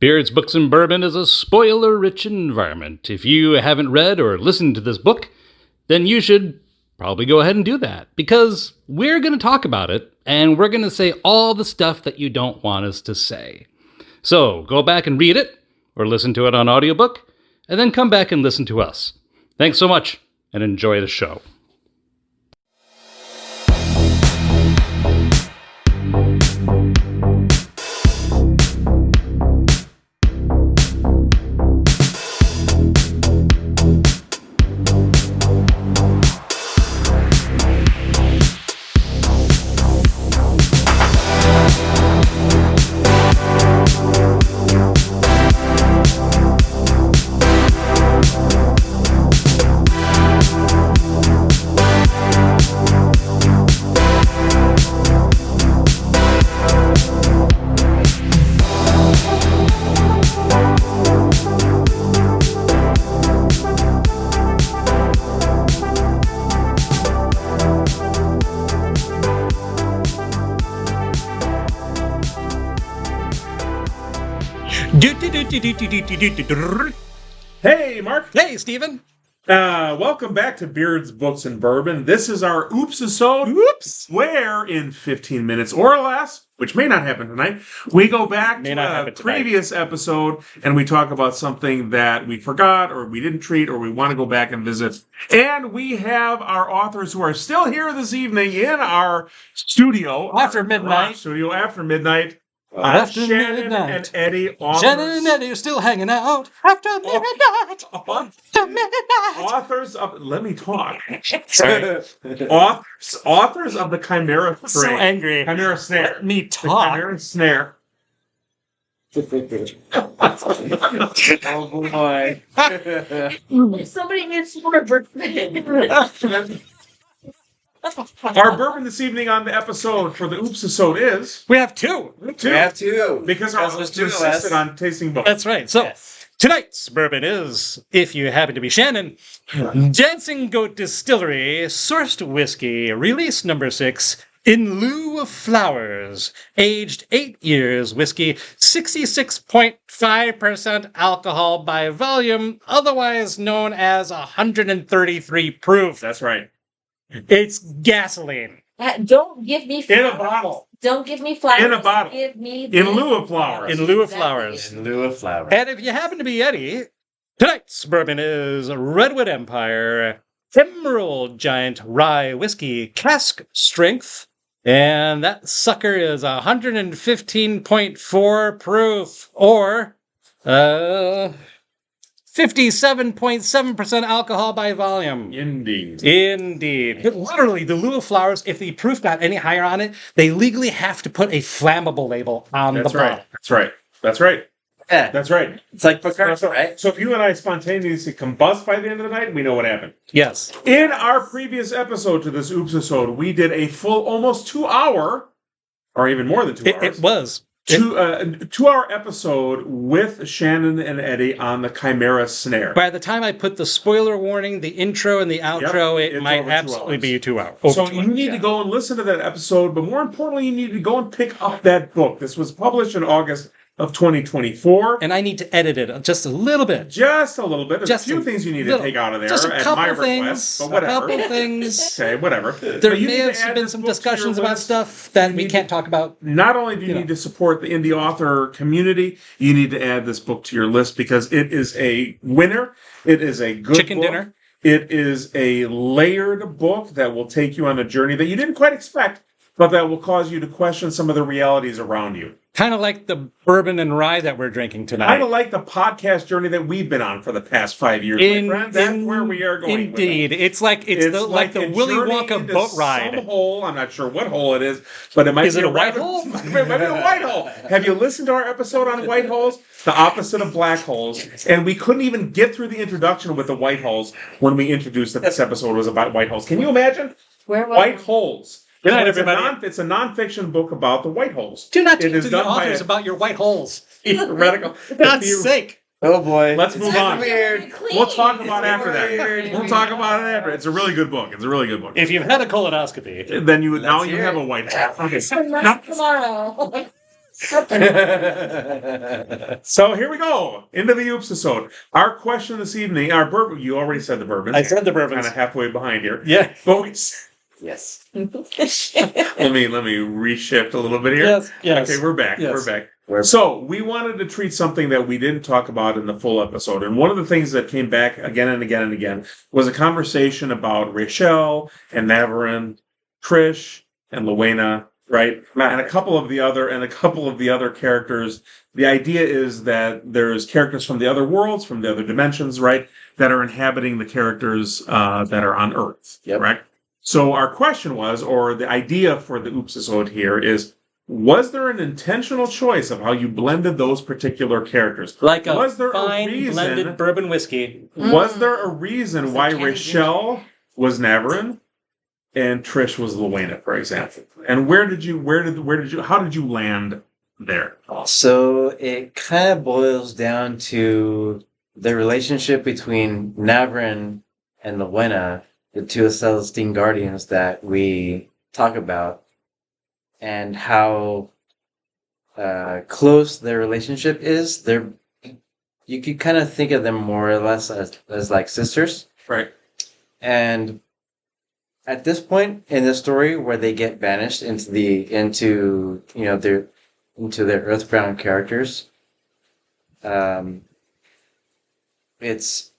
Beards, Books, and Bourbon is a spoiler-rich environment. If you haven't read or listened to this book, then you should probably go ahead and do that, because we're going to talk about it, and we're going to say all the stuff that you don't want us to say. So go back and read it, or listen to it on audiobook, and then come back and listen to us. Thanks so much, and enjoy the show. Hey, Mark. Hey, Steven. Welcome back to Beards, Books, and Bourbon. This is our OOPSISODE. Oops. Where in 15 minutes or less, which may not happen tonight, we go back to a previous episode and we talk about something that we forgot or we didn't treat or we want to go back and visit. And we have our authors who are still here this evening in our studio. After midnight. Studio after midnight. After Shannon midnight. and Eddie. Authors. Shannon and Eddie are still hanging out. After midnight. After midnight. Authors of... Let me talk. Sorry. Authors of the Chimera Snare. So angry. Chimera Snare. Let me The talk. Chimera Snare. Oh boy. Somebody needs more bourbon. Our bourbon this evening on the episode for the OOPSISODE is... We have two. We have two. Because our there's host two of us. insisted on tasting both. That's right. So Yes. tonight's bourbon is, if you happen to be Shannon, Dancing Goat Distillery sourced whiskey, release number 6, In Lieu of Flowers, aged 8 years whiskey, 66.5% alcohol by volume, otherwise known as 133 proof. That's right. It's gasoline. Don't give me In flowers. a bottle. Don't give me flowers. In a bottle. Give me In this. lieu of flowers. In lieu of Exactly. flowers. In lieu of flowers. And if you happen to be Eddie, tonight's bourbon is Redwood Empire Emerald Giant Rye Whiskey Cask Strength. And that sucker is 115.4 proof, or 57.7% alcohol by volume. Indeed. Indeed. But literally, the lieu of flowers, if the proof got any higher on it, they legally have to put a flammable label on That's the right. bottle. That's right. That's right. Yeah. That's right. It's like Bacardi, right? So if you and I spontaneously combust by the end of the night, we know what happened. Yes. In our previous episode to this OOPSISODE, we did a full almost 2 hour, or even more than 2 hours. It was. 2 hour episode with Shannon and Eddie on the Chimera Snare. By the time I put the spoiler warning, the intro, and the outro, Yep, it it's might over 2 absolutely hours. be 2 hours. So you need to go and listen to that episode, but more importantly, you need to go and pick up that book. This was published in August of 2024. And I need to edit it just a little bit. Just a little bit. There's Just a few a things you need to little. take out of there Just a at couple my things. request, but A whatever. couple things. Okay, whatever. There But you may need to have add been this some book to your discussions about list. stuff that You we need can't talk about. Not only do you You need know. to support the indie author community, you need to add this book to your list because it is a winner. It is a good Chicken book. dinner. It is a layered book that will take you on a journey that you didn't quite expect, but that will cause you to question some of the realities around you. Kind of like the bourbon and rye that we're drinking tonight. Kind of like the podcast journey that we've been on for the past 5 years, my friend. That's where we are going. Indeed. With it. It's like like the a Willy journey Wonka into boat Some ride. hole. I'm not sure what hole it is, but it might Is be it a white rabbit- hole? It might be a white hole. Have you listened to our episode on white holes? The opposite of black holes. And we couldn't even get through the introduction with the white holes when we introduced that this episode was about white holes. Can you imagine? Where was White holes. Good night, So it's a everybody. It's a nonfiction book about the white holes. Do not It talk is to the done by authors a about your white holes. theoretical. For God's sake. Oh boy. Let's move on. Weird. We'll talk about after that. Weird. We'll talk about it after. It's a really good book. It's a really good book. If you've had a colonoscopy, Then you now Let's you hear have it. a white hole. Okay. Not tomorrow. So here we go into the OOPSISODE. Our question this evening, our bourbon. You already said the bourbon. I said the bourbons. Kind of halfway behind here. Yeah. But we, Yes. let me reshift a little bit here. Yes. Okay, we're back. Yes. We're back. So we wanted to treat something that we didn't talk about in the full episode, and one of the things that came back again and again and again was a conversation about Rachel and Navarone, Trish and Luena, right? And a couple of the other characters. The idea is that there's characters from the other worlds, from the other dimensions, right, that are inhabiting the characters that are on Earth, right? So our question was, or the idea for the OOPSISODE here is, was there an intentional choice of how you blended those particular characters? Like a was there fine a reason, blended bourbon whiskey. Was there a reason why Rachel was Navarone and Trish was Luena, for example? And how did you land there? So it kind of boils down to the relationship between Navarone and Luena, the two Celestine Guardians that we talk about, and how close their relationship is. You could kind of think of them more or less as like sisters. Right. And at this point in the story where they get banished into their Earthbound characters, it's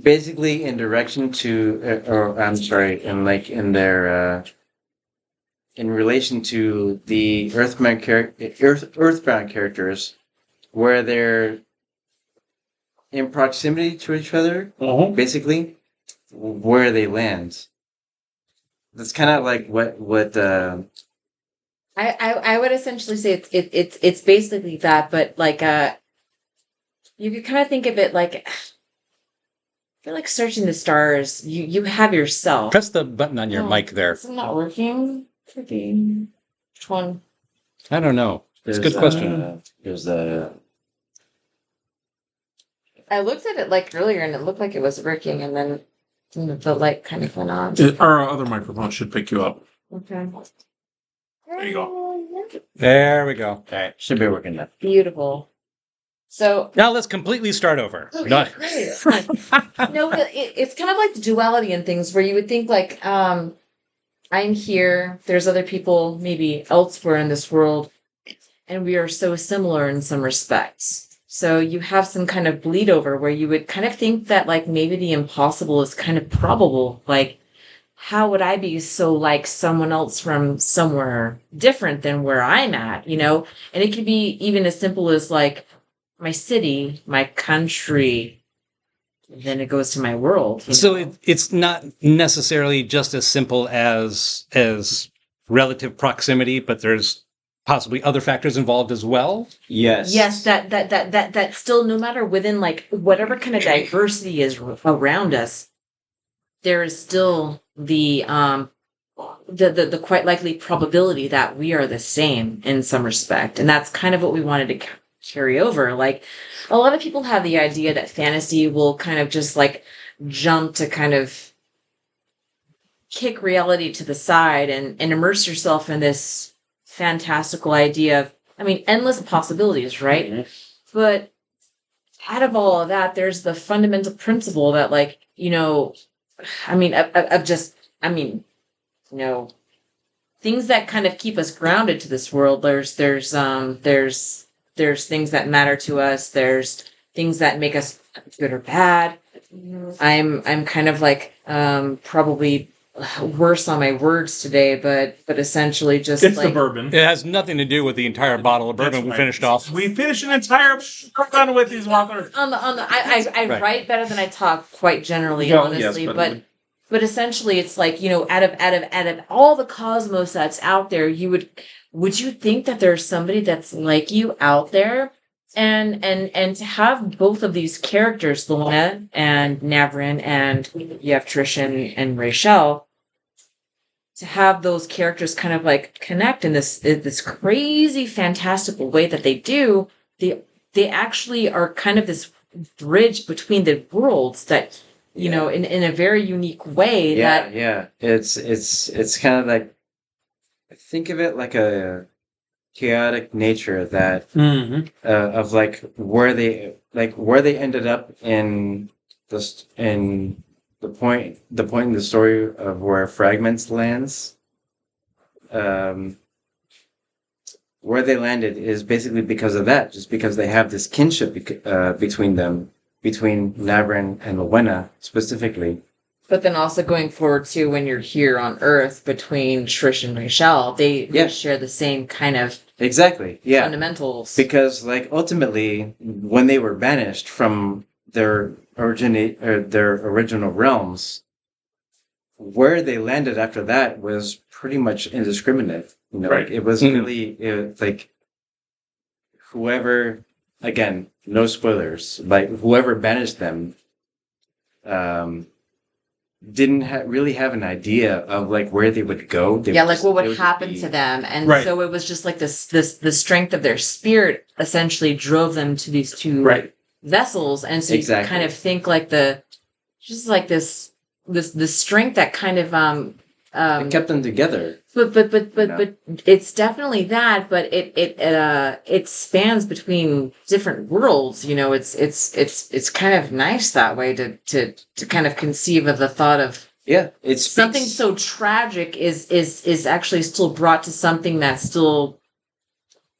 basically in direction to, in relation to the Earthbound characters, where they're in proximity to each other, basically, where they land. That's kind of like what. I would essentially say it's basically that, but like you could kind of think of it like, I feel like searching the stars. You have yourself. Press the button on your mic there. It's not working. Could be. Which one? I don't know. It's a good question. There's I looked at it like earlier and it looked like it was working, and then the light kind of went on. Our other microphone should pick you up. Okay. There you go. There we go. all right. Should be working now. Beautiful. So Now let's completely start over. okay, great. No, it's kind of like the duality in things where you would think like, I'm here, there's other people maybe elsewhere in this world, and we are so similar in some respects. So you have some kind of bleed over where you would kind of think that like maybe the impossible is kind of probable. Like, how would I be so like someone else from somewhere different than where I'm at, you know? And it could be even as simple as like my city, my country, then it goes to my world. So it's not necessarily just as simple as relative proximity, but there's possibly other factors involved as well. Yes. Yes, that still, no matter within like whatever kind of diversity is around us, there is still the quite likely probability that we are the same in some respect, and that's kind of what we wanted to carry over. Like, a lot of people have the idea that fantasy will kind of just like jump to kind of kick reality to the side and immerse yourself in this fantastical idea of, I mean, endless possibilities, right? Mm-hmm. But out of all of that, there's the fundamental principle that, like, you know, I mean, things that kind of keep us grounded to this world. There's things that matter to us. There's things that make us good or bad. I'm kind of like probably worse on my words today, but essentially just it's like the bourbon. It has nothing to do with the entire bottle of bourbon we finished off. We finished an entire bourbon with these authors. I Right. write better than I talk, quite generally, Yeah, honestly, yes, but essentially it's like, you know, out of all the cosmos that's out there, would you think that there's somebody that's like you out there? And to have both of these characters, Luena and Navarone, and you have Trish and Rachel, to have those characters kind of like connect in this crazy fantastical way that they do, they actually are kind of this bridge between the worlds that, you know, in a very unique way. It's kind of like, think of it like a chaotic nature that Mm-hmm. of where they ended up in the point in the story of where Fragments lands. Where they landed is basically because of that, just because they have this kinship between them, between Navran and Rowena specifically. But then also going forward too, when you're here on Earth between Trish and Rachel, they share the same kind of exactly fundamentals. Because ultimately, when they were banished from their original realms, where they landed after that was pretty much indiscriminate. Right. It was really whoever, again, no spoilers, whoever banished them, didn't really have an idea of where they would go. What would happen to them, and so it was just the strength of their spirit essentially drove them to these two vessels, and so you kind of think the strength that kind of it kept them together. But it's definitely that. But it spans between different worlds. It's kind of nice that way to kind of conceive of the thought of it's something so tragic is actually still brought to something that's still.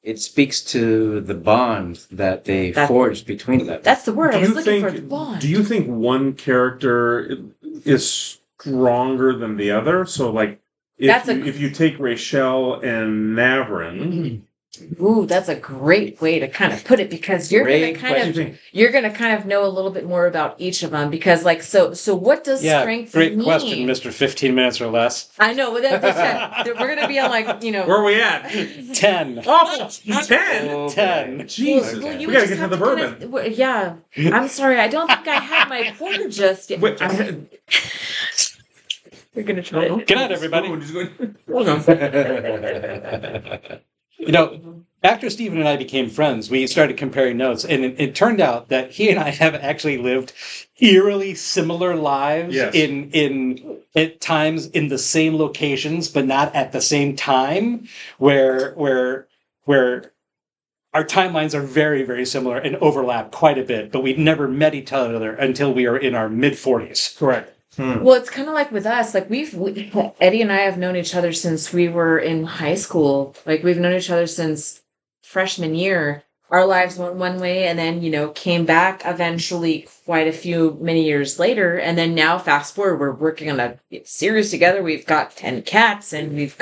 It speaks to the bond that they forged between them. That's the word I was looking for. The bond. Do you think one character is stronger than the other? So if you take Rachel and Navran, ooh, that's a great way to kind of put it, because you're gonna kind of know a little bit more about each of them, because so what does strength great mean? Question, Mr. 15 minutes or less. I know, but we're gonna be on where are we at? 10. Oh, 10? 10. Jesus. Well, we gotta get to the bourbon. I'm sorry, I don't think I had my pour just yet. Wait, we're gonna try it. Good night, everybody. After Stephen and I became friends, we started comparing notes, and it turned out that he and I have actually lived eerily similar lives at times in the same locations, but not at the same time, where our timelines are very, very similar and overlap quite a bit, but we never met each other until we were in our mid-40s. Correct. Well, it's kind of like with us. Eddie and I have known each other since we were in high school. We've known each other since freshman year. Our lives went one way, and then came back eventually quite many years later. And then now, fast forward, we're working on a series together. We've got 10 cats, and we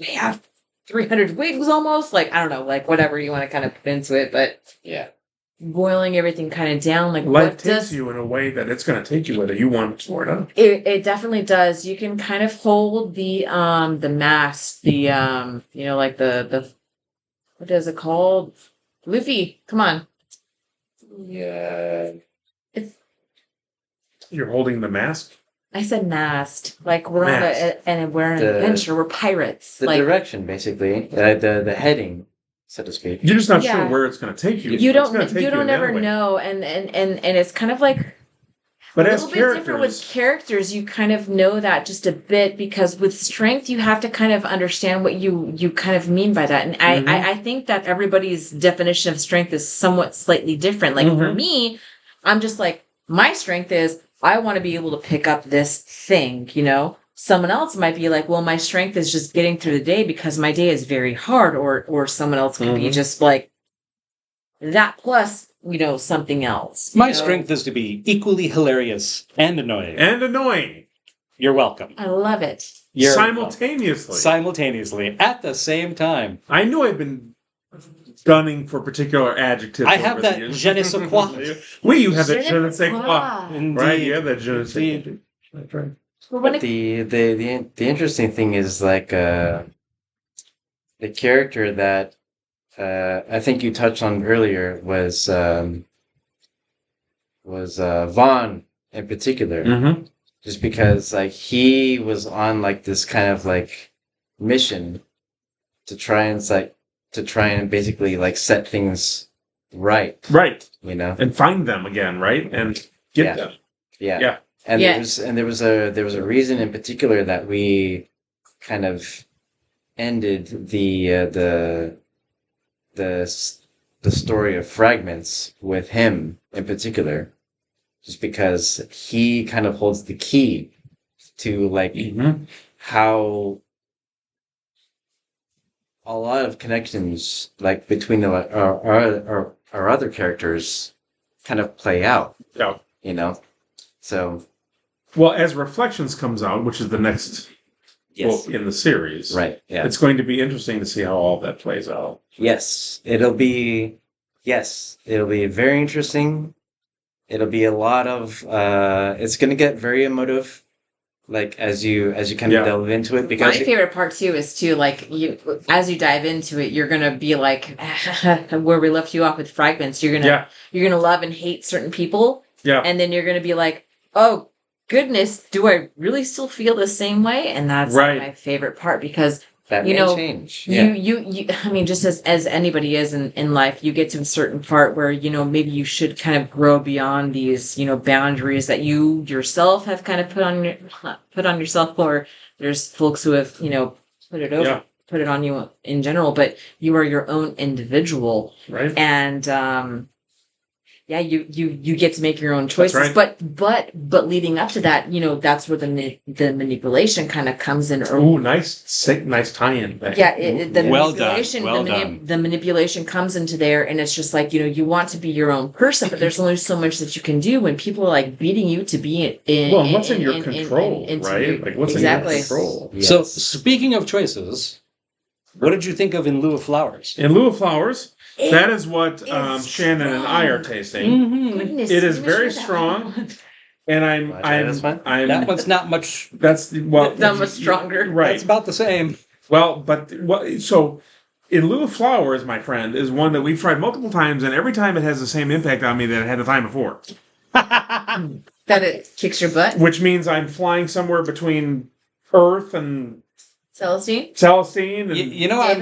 have 300 wigs almost. I don't know, whatever you want to kind of put into it, but yeah. Boiling everything kind of down, life takes you in a way that it's going to take you whether you want it or not. It definitely does. You can kind of hold the mask, the the what is it called? Luffy, come on. Yeah. You're holding the mask? I said mast. We're on we're on an adventure. We're pirates. The direction, basically, the heading, so to speak. You're just not sure where it's going to take you. You don't ever know, and it's kind of but a as little bit different with characters. You kind of know that just a bit, because with strength you have to kind of understand what you kind of mean by that. And I think that everybody's definition of strength is somewhat slightly different. For me, I'm just my strength is I want to be able to pick up this thing, Someone else might be well, my strength is just getting through the day because my day is very hard, or someone else could be just that plus, something else. My strength is to be equally hilarious and annoying. You're welcome. I love it. Simultaneously. Simultaneously. At the same time. I know I've been gunning for particular adjectives. I have that je ne sais quoi. You have that je ne sais quoi. Indeed. Right? You have that je ne sais quoi. That's right. But the interesting thing is the character that I think you touched on earlier was Vaughn in particular. Mm-hmm. Just because he was on this kind of mission to try and basically set things right. Right. And find them again, right? And get them. Yeah. And there was a reason in particular that we kind of ended the story of Fragments with him in particular, just because he kind of holds the key to like how a lot of connections like between our other characters kind of play out. Yeah. You know, so Well, as Reflections comes out, which is the next yes, book in the series, right, yeah, it's going to be interesting to see how all that plays out. yes, it'll be very interesting. It'll be a lot of it's going to get very emotive, like as you kind of delve into it. Because my favorite part too is like you, as you dive into it, you're gonna be like, where we left you off with Fragments. You're gonna love and hate certain people, and then you're gonna be like, oh goodness, do I really still feel the same way? And that's my favorite part, because that may change. You I mean, just as anybody is in life, you get to a certain part where, maybe you should kind of grow beyond these, boundaries that you yourself have kind of put on yourself, or there's folks who have, put it on you in general, but you are your own individual. Right. And, you get to make your own choices, but leading up to that, that's where the manipulation kind of comes in. Ooh, nice tie-in. The manipulation comes into there, and it's just like, you want to be your own person, but there's only so much that you can do when people are like beating you to be what's in your control, right? Like what's in your control. Yes. So speaking of choices, what did you think of In Lieu of Flowers? In Lieu of Flowers. That is what Shannon and I are tasting. Mm-hmm. It is very strong, and I'm that one's not much. That's not much stronger. Right, it's about the same. Well, but so In Lieu of Flowers, my friend, is one that we've tried multiple times, and every time it has the same impact on me that it had the time before. That it kicks your butt, which means I'm flying somewhere between Earth and Celestine, and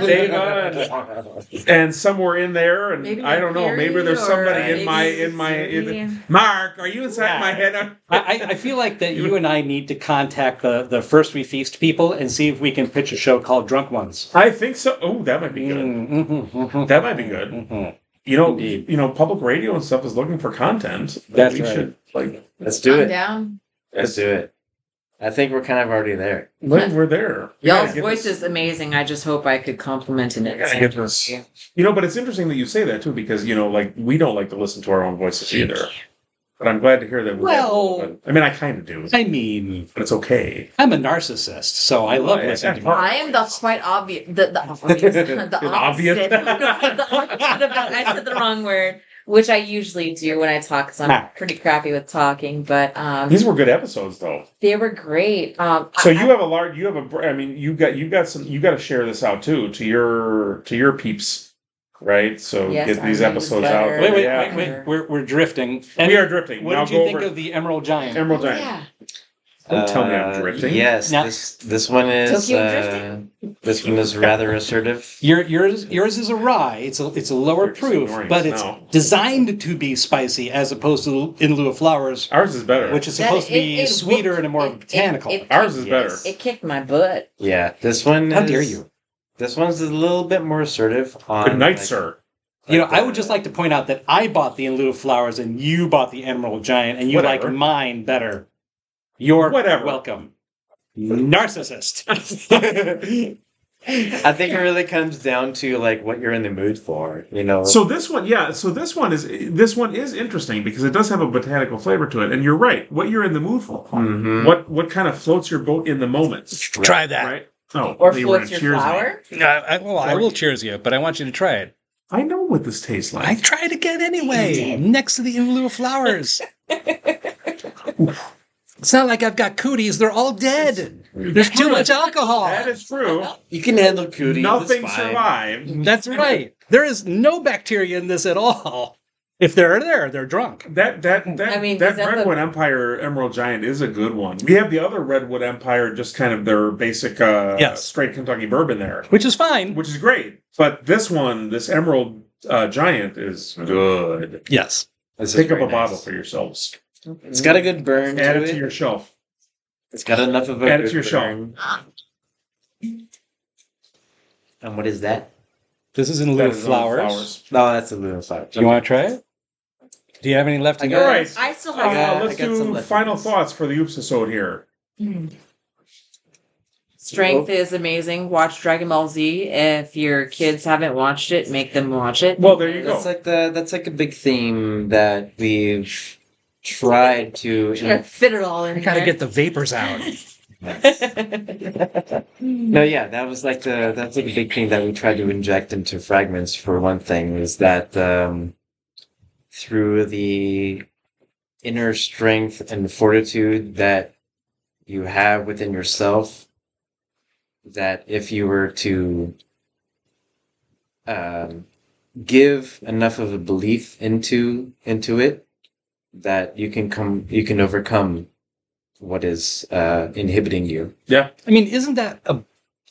Deva, and somewhere in there, and maybe I don't know. Maybe there's somebody in my. Mark, are you inside my head? I feel like that you and I need to contact the First We Feast people and see if we can pitch a show called Drunk Ones. I think so. Oh, that might be good. That might be good. Public radio and stuff is looking for content. That's right. Let's do it. Down. Let's do it. I think we're kind of already there. We're there. Y'all's voice is amazing. I just hope I could compliment it. But it's interesting that you say that too, because we don't like to listen to our own voices either. But I'm glad to hear that. I kind of do. But it's okay. I'm a narcissist, so I love listening to. I am the quite obvious. The opposite. The opposite of that. I said the wrong word. Which I usually do when I talk, because I'm pretty crappy with talking. But these were good episodes, though. They were great. So you got to share this out too to your peeps, right? So get these episodes out. Wait. We're drifting. We are drifting. What did you think of the Emerald Giant? Emerald Giant. Yeah. Don't tell me I'm drifting. Yes, now, this one is this one is rather assertive. Yours is a rye. It's a lower proof, but it's designed to be spicy as opposed to In Lieu of Flowers. Ours is better, which is supposed to be sweeter and more botanical. Ours is better. It kicked my butt. Yeah, this one. How dare you? This one's a little bit more assertive. Good night, sir. I would just like to point out that I bought the In Lieu of Flowers and you bought the Emerald Giant, and you like mine better. You're welcome. Narcissist. I think it really comes down to what you're in the mood for, So this one is interesting because it does have a botanical flavor to it, and you're right. What you're in the mood for, what kind of floats your boat in the moment? Try that, right? Oh, or floats your flower. I will cheers you, but I want you to try it. I know what this tastes like. I try it again anyway. Next to the In Lieu of Flowers. It's not like I've got cooties. They're all dead. There's too much alcohol. That is true. You can handle cooties. Nothing survived. That's right. There is no bacteria in this at all. If they're there, they're drunk. That Redwood Empire Emerald Giant is a good one. We have the other Redwood Empire, just kind of their basic straight Kentucky bourbon there. Which is fine. Which is great. But this one, this Emerald Giant is good. Yes. Pick up a bottle for yourselves. It's got a good burn. Add it to your shelf. It's got enough of a Add good it to your burn. shelf. And what is that? This is In Lieu of Flowers. No, that's In Lieu of Flowers. Do you want to try it? Do you have any left in All your right. I still have Let's I got some do left final in this. thoughts for the episode here. Strength is amazing. Watch Dragon Ball Z. If your kids haven't watched it, make them watch it. Well, there you go. That's like a big theme that we've tried to. Try to fit it all in I gotta there. get the vapors out. No, yeah, that's like a big thing that we try to inject into fragments. For one thing, is that through the inner strength and fortitude that you have within yourself, that if you were to give enough of a belief into it, that you can overcome what is inhibiting you. Yeah. I mean, isn't that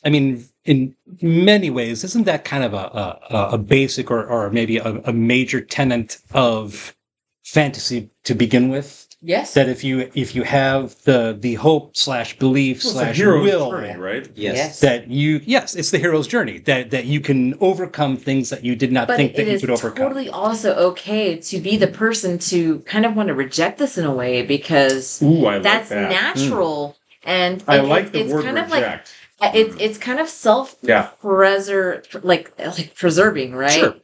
in many ways, isn't that kind of a basic or maybe a major tenet of fantasy to begin with? Yes. That if you have the hope / belief It's a / hero's will, journey, right? Yes. that it's the hero's journey, that you can overcome things that you did not But think that it you is could overcome. totally also okay to be the person to kind of want to reject this in a way because Ooh, I like that's that. natural and I and like the it's word kind of reject. it's kind of self Yeah. like preserving, right? Sure.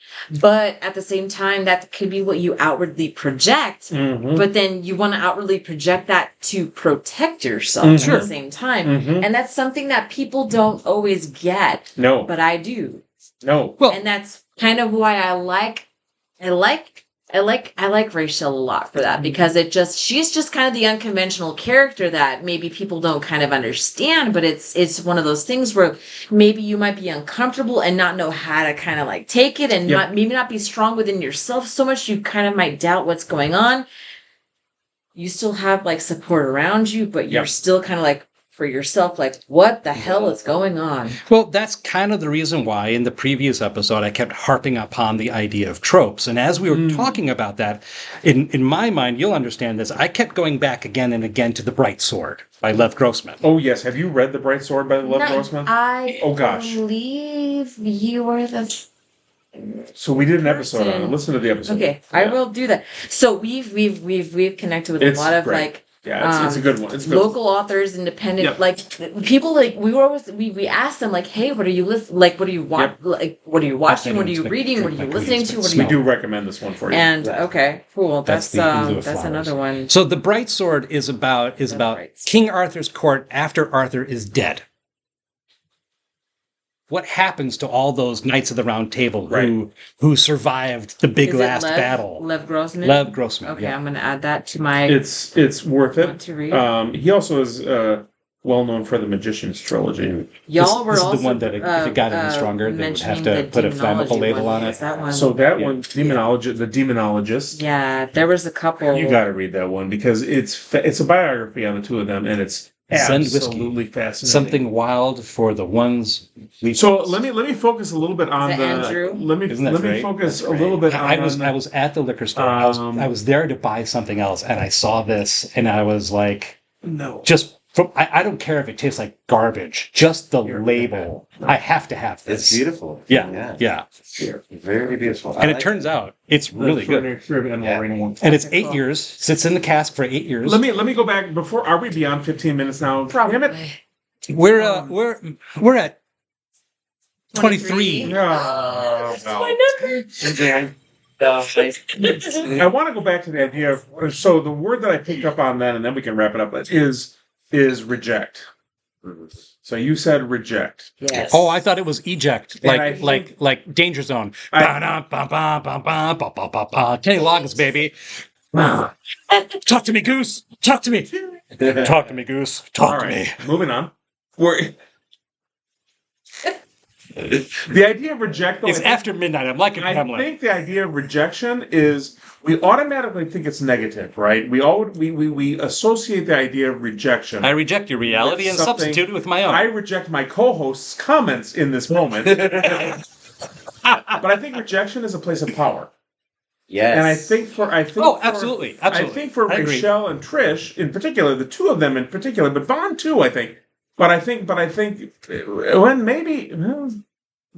But at the same time, that could be what you outwardly project. Mhm. But then you want to outwardly project that to protect yourself Mhm. at the same time. Mhm. And that's something that people don't always get, No. but I do. No. Well, And that's kind of why I like Rachel a lot for that because she's just kind of the unconventional character that maybe people don't kind of understand, but it's one of those things where maybe you might be uncomfortable and not know how to kind of like take it and Yep. maybe not be strong within yourself so much you kind of might doubt what's going on. You still have like support around you, but you're Yep. still kind of like for yourself, like what the hell is going on? well, that's kind of the reason why in the previous episode I kept harping upon the idea of tropes. And as we were talking about that, in my mind, you'll understand this, I kept going back again and again to The Bright Sword by Lev Grossman. Oh, yes. Have you read The Bright Sword by Lev Grossman? I Oh, gosh. believe you were the So we did an episode on it. person. Listen to the episode. Okay, I Yeah. will do that. So we've connected with It's a lot of great. like Yeah, it's a good one. It's a good. local authors, independent Yep. like people like we asked them like, hey, what are you what are you what are you watching? What are you reading? What are you listening to? What are We you do recommend this one for you. and Yeah. okay, cool. That's That's the In Lieu of that's Flowers. another one. So The Bright Sword is about Right. King Arthur's court after Arthur is dead. What happens to all those knights of the Round Table who survived the big Is it last Lev? battle? Lev Grossman. Lev Grossman. Okay, yeah. I'm gonna add that to my. It's worth Want it. to read? He also is well known for the Magician's trilogy. Y'all were this is also the one that if it got any stronger, they would have to mentioning put a the flammable demonology label one. on Was it. that one? So that Yeah. one, the Demonologist. Yeah, there was a couple. You got to read that one because it's a biography on the two of them, and it's Send whiskey. absolutely fascinating. Something wild for the ones we. So let me focus a little bit on Is the. that Andrew? Isn't that Let me great? focus That's a little bit on. I was at the liquor store. I was there to buy something else, and I saw this, and I was like, no. just from I don't care if it tastes like garbage, just the label. I have to have this. It's beautiful. Yeah. Very beautiful. And it turns out it's really good. And it's 8 years. Sits in the cask for 8 years. Let me go back before. Are we beyond 15 minutes now? Damn it. Probably. We're at 23. No. That's my number. I want to go back to the idea of so the word that I picked up on then, and then we can wrap it up. Is reject. So you said reject. Yes. Oh, I thought it was eject, And I think- like Danger Zone. I- Kenny Loggins, baby. Talk to me, Goose. Talk to me. Talk to me, Goose. All Talk to right, me. moving on. The idea of reject, though, It's after midnight. I'm like a I gremlin. think the idea of rejection is we automatically think it's negative, right? We associate the idea of rejection. I reject your reality and Something- substitute it with my own. I reject my co-host's comments in this moment. But I think rejection is a place of power. Yes. And I think Absolutely. I think for I agree. Michelle and Trish in particular, the two of them in particular, but Vaughn too, I think. But I think when maybe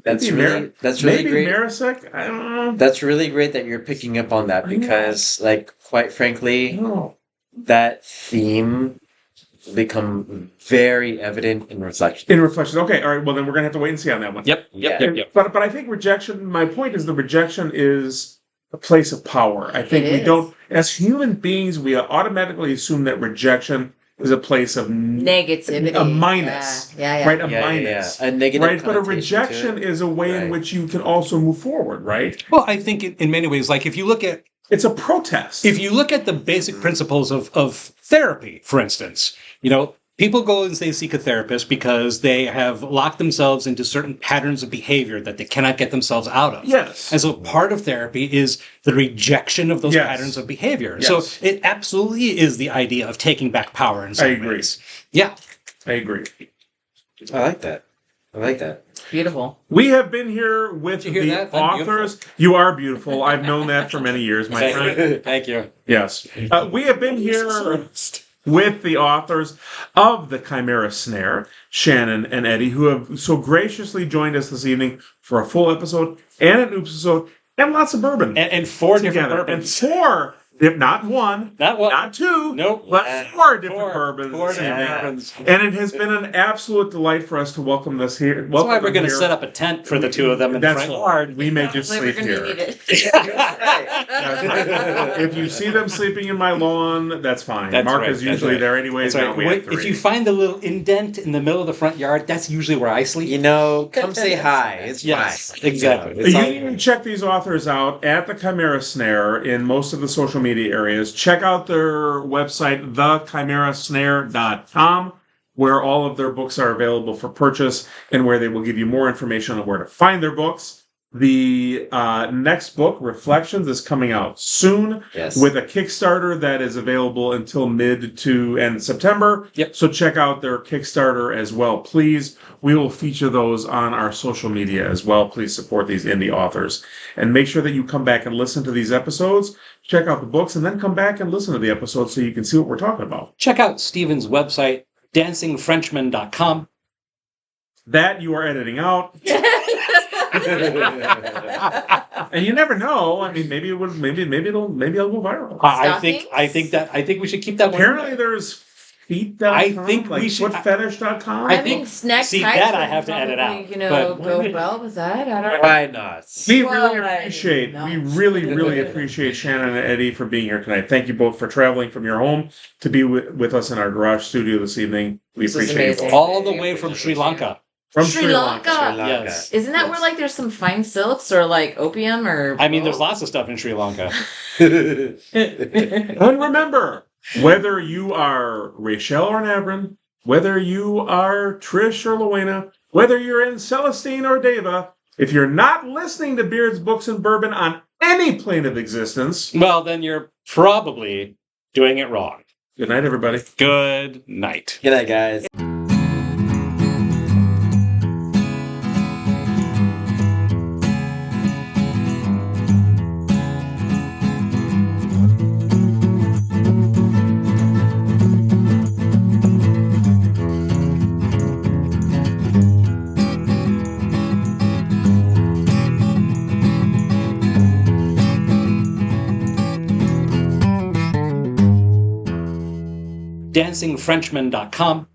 That's Maybe really maybe great. Marasek? I don't know. That's really great that you're picking up on that I know. because, like, quite frankly, No. that theme become very evident in reflection. In reflection. Okay, all right. Well, then we're gonna have to wait and see on that one. Yep. But I think rejection. My point is the rejection is a place of power. I think It we is. don't, as human beings, we automatically assume that rejection is a place of Negativity. a minus, Yeah. right? A minus, A negative right? But a connotation to rejection it. is a way in Right. which you can also move forward, right? Well, I think in many ways, like if you look at It's a protest. the basic principles of therapy, for instance, people go and they seek a therapist because they have locked themselves into certain patterns of behavior that they cannot get themselves out of. Yes. And so part of therapy is the rejection of those Yes. patterns of behavior. Yes. So it absolutely is the idea of taking back power in some I agree. ways. Yeah. I agree. I like that. Beautiful. We have been here with Did you hear the that? I'm authors. You are beautiful. I've known that for many years, my friend. Thank you. Yes. We have been here with the authors of the Chimera Snare, Shannon and Eddie, who have so graciously joined us this evening for a full episode and an oops-isode and lots of bourbon And four different together. bourbons. And four, if not one, Not one. not two, Nope. but four different Four bourbons. different this evening. bourbons. And it has been an absolute delight for us to welcome this here. That's why we're going to set up a tent for the two of them in the That's front hard. yard. We may just Like we're sleep gonna here. need it. If you see them sleeping in my lawn, that's fine. That's Mark right, is that's usually right. there anyways. That's Now right. we have If three. you find a little indent in the middle of the front yard, that's usually where I sleep. Come say hi. It's Yes, fine. exactly. It's You all- can check these authors out at the Chimera Snare in most of the social media areas. Check out their website, thechimerasnare.com, where all of their books are available for purchase and where they will give you more information on where to find their books. The next book, Reflections, is coming out soon Yes. with a Kickstarter that is available until mid to end September. Yep. So check out their Kickstarter as well, please. We will feature those on our social media as well. Please support these indie authors. And make sure that you come back and listen to these episodes, check out the books, and then come back and listen to the episodes so you can see what we're talking about. Check out Steven's website, dancingfrenchman.com. That you are editing out. And you never know. I mean, maybe it'll go viral. I think we should keep that one. Apparently there's feet.com, I think like we should- footfetish.com. I I think- mean, snack see, types that I would have to edit probably, out, but- go well with that. I don't know. Why not? We Why really appreciate Shannon and Eddie for being here tonight. Thank you both for traveling from your home to be with us in our garage studio this evening. We This is appreciate you amazing. both. All the way from Sri Lanka. From Sri Lanka. Yes. Isn't that where like there's some fine silks or like opium or? I mean, there's lots of stuff in Sri Lanka. And remember, whether you are Rachel or Navrin, whether you are Trish or Luena, whether you're in Celestine or Deva, if you're not listening to Beards, Books, and Bourbon on any plane of existence, Well, then you're probably doing it wrong. good night, everybody. Good night. Good night, guys. dancingfrenchman.com.